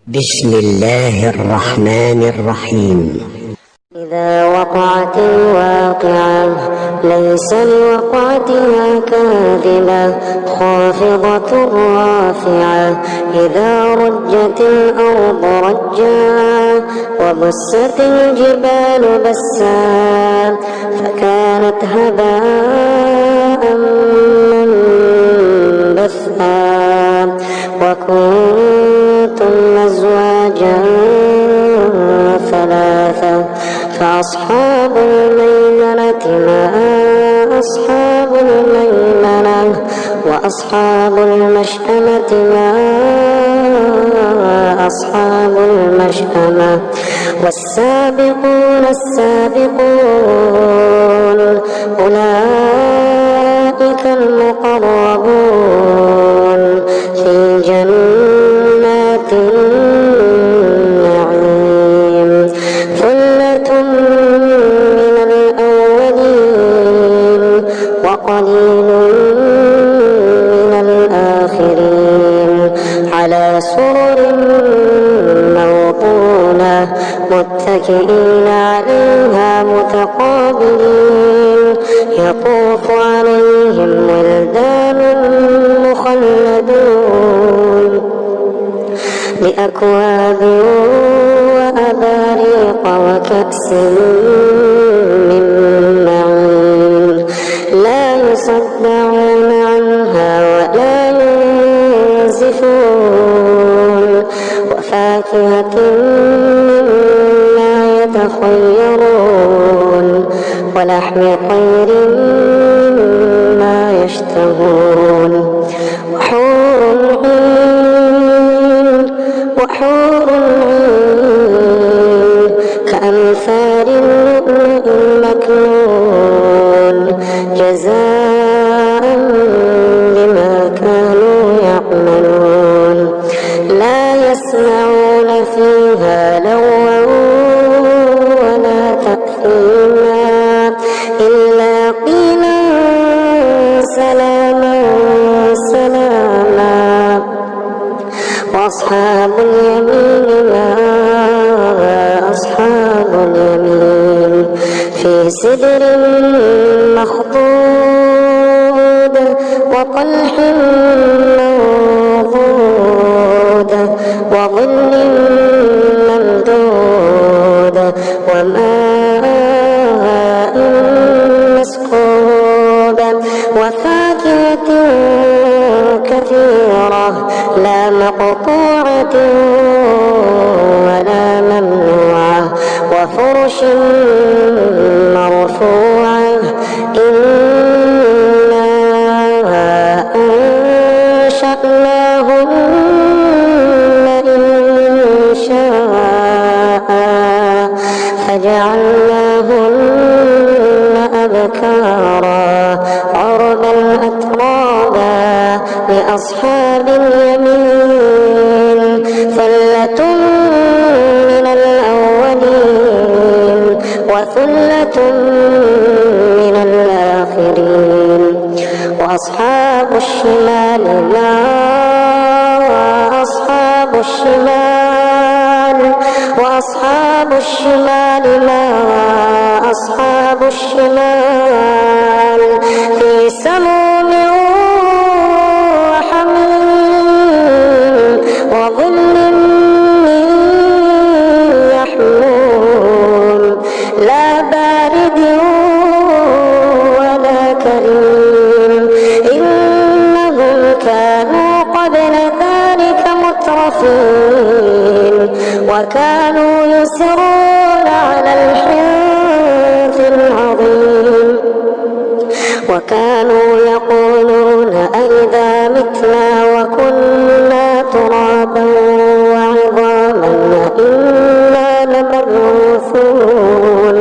بسم الله الرحمن الرحيم. إذا وقعت الواقعة ليس لوقعتها كاذبة خافضة رافعة إذا رجت الأرض رجا وبست الجبال بسا فكانت هباء منبثا وكنتم أزواجا ثلاثة فأصحاب الميمنة ما أصحاب الميمنة وأصحاب المشأمة ما أصحاب المشأمة والسابقون السابقون أولئك المقربون في جنات النعيم ثلة من الأولين وقليل من الآخرين على سرر موضونة متكئين عليها متقابلين يطوف عليهم ولدان مخلدون بأكواب وأباريق وكأس من معين لا يصدعون عنها ولا ينزفون وفاكهة مما يتخيرون ولحم طير مما يشتهون وحور عين كأمثال اللؤلؤ المكنون جزاء بما كانوا يعملون لا يسمعون فيها لغوا ولا تأثيما إلا قيلا سلاما سلاما وأصحاب اليمين ما أصحاب اليمين في سدر مخضود وطلح منضود وظل ممدود وماء مسكوب وفاكهة كثيرة لا مقطوعة ولا ممنوعة وفرش مرفوعة إنا أنشأناهن إنشاء فجعلناهن أبكارا عربا أترابا لأصحاب اليمين ثلة من الأولين وثلة من الآخرين وأصحاب الشمال ما أصحاب الشمال وأصحاب الشمال ما أصحاب الشمال في سموم وحميم وظل من يحموم لا بارد ولا كريم إنهم كانوا قبل ذلك مترفين وكانوا يصرون على الحنث العظيم وكانوا يقولون أئذا متنا وكنا ترابا وعظاما أئنا لمبعوثون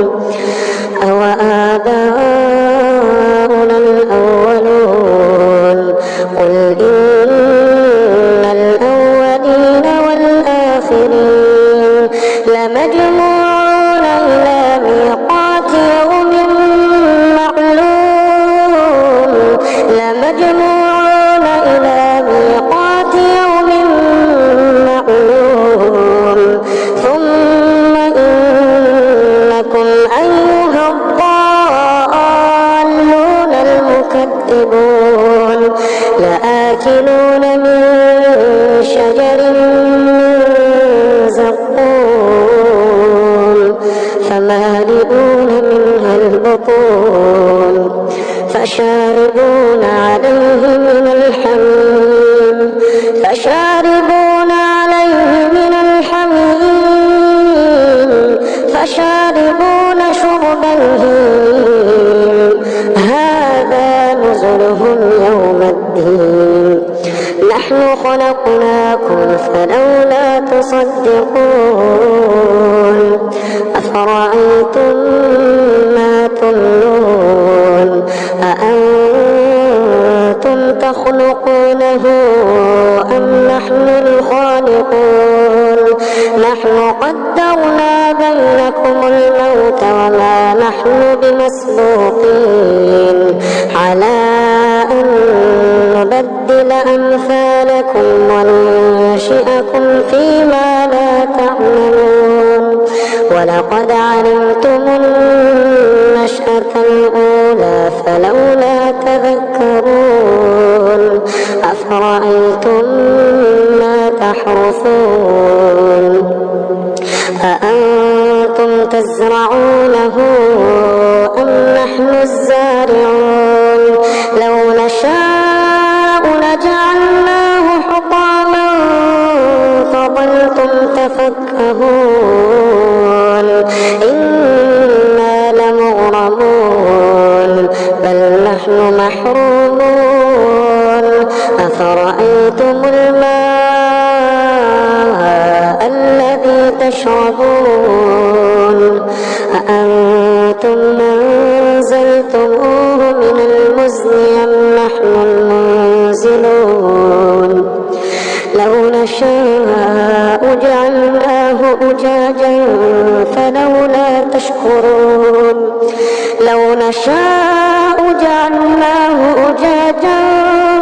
أوآباؤنا الأولون قل إن الأولين والآخرين لمجموعون إلى ميقات يوم معلوم لمجموعون إلى ميقات يوم معلوم عليهم هذا نزلهم يوم الدين نحن خلقناكم فلولا تصدقون أفرأيتم ما تمنون أأنتم تخلقونه أم نحن الخالقون نحن قدرنا بينكم الموت وما نحن بمسبوقين على أن نبدل أمثالكم وننشئكم فيما لا تعلمون ولقد علمتم النشأة الأولى فلولا تذكرون أفرأيتم ما تحرثون أأنتم تزرعونه أم نحن الزارعون لو نشاء لجعلناه حطاما فظلتم تفكهون إنا لمغرمون بل نحن محرومون أفرأيتم الماء الذي تشربون أأنتم أنزلتموه من المزن أم نحن المنزلون لو نشاء جعلناه أجاجا فلولا تشكرون لو نشاء جعلناه أجاجا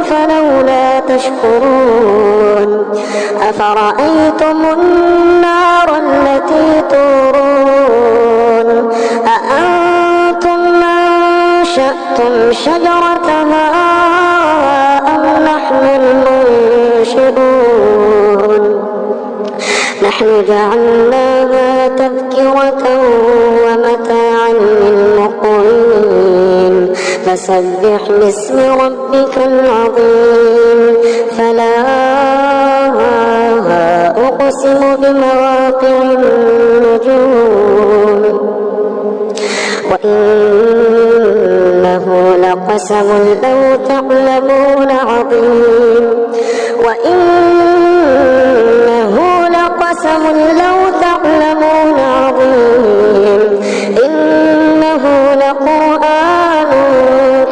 فلولا تشكرون أفرأيتم النار التي تورون أأنتم أنشأتم شجرتها أم نحن المنشئون نحن جعلناها تذكرة ومتاعا للمقوين فسبح باسم ربك العظيم فلا أقسم بمواقع النجوم وإنه لقسم لو تعلمون عظيم وإنه لقسم لو تعلمون عظيم إنه لقرآن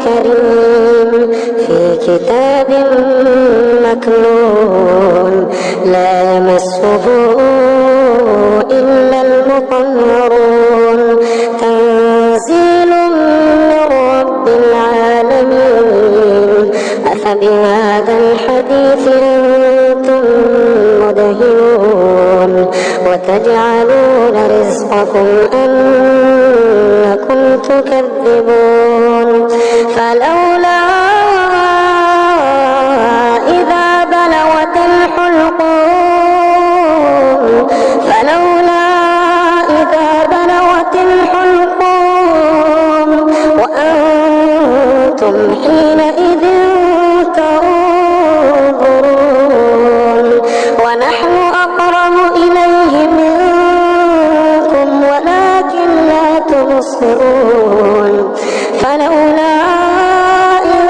كريم في كتاب مكنون لا يمسه إلا المطهرون تنزيل من رب العالمين أفبهذا الحديث أنتم مدهنون وتجعلون رزقكم أنكم تكذبون فلولا إذا بلغت الحلقوم وأنتم حينئذ تنظرون ونحن أقرب إليه منكم ولكن لا تبصرون فلولا إن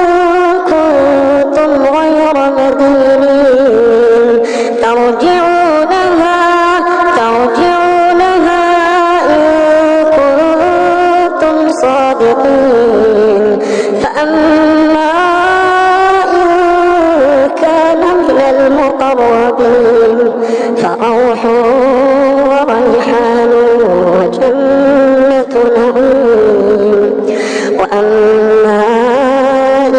كنتم غير مدينين ترجعونها إن كنتم صادقين فأما إن كان من المقربين فروح وريحان وجنة نعيم وأما إن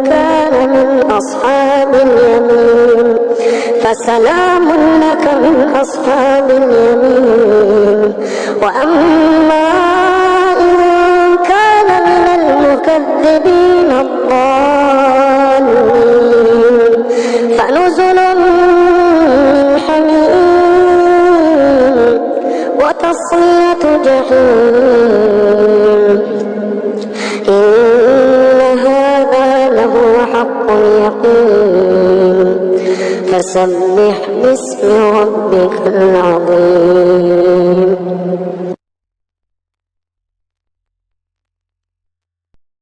كان من أصحاب اليمين فسلام لك من أصحاب اليمين وأما إن كان من المكذبين الضالين فنزل من حميم وتصلية جحيم إن هذا لهو حق اليقين فسبح باسم ربك العظيم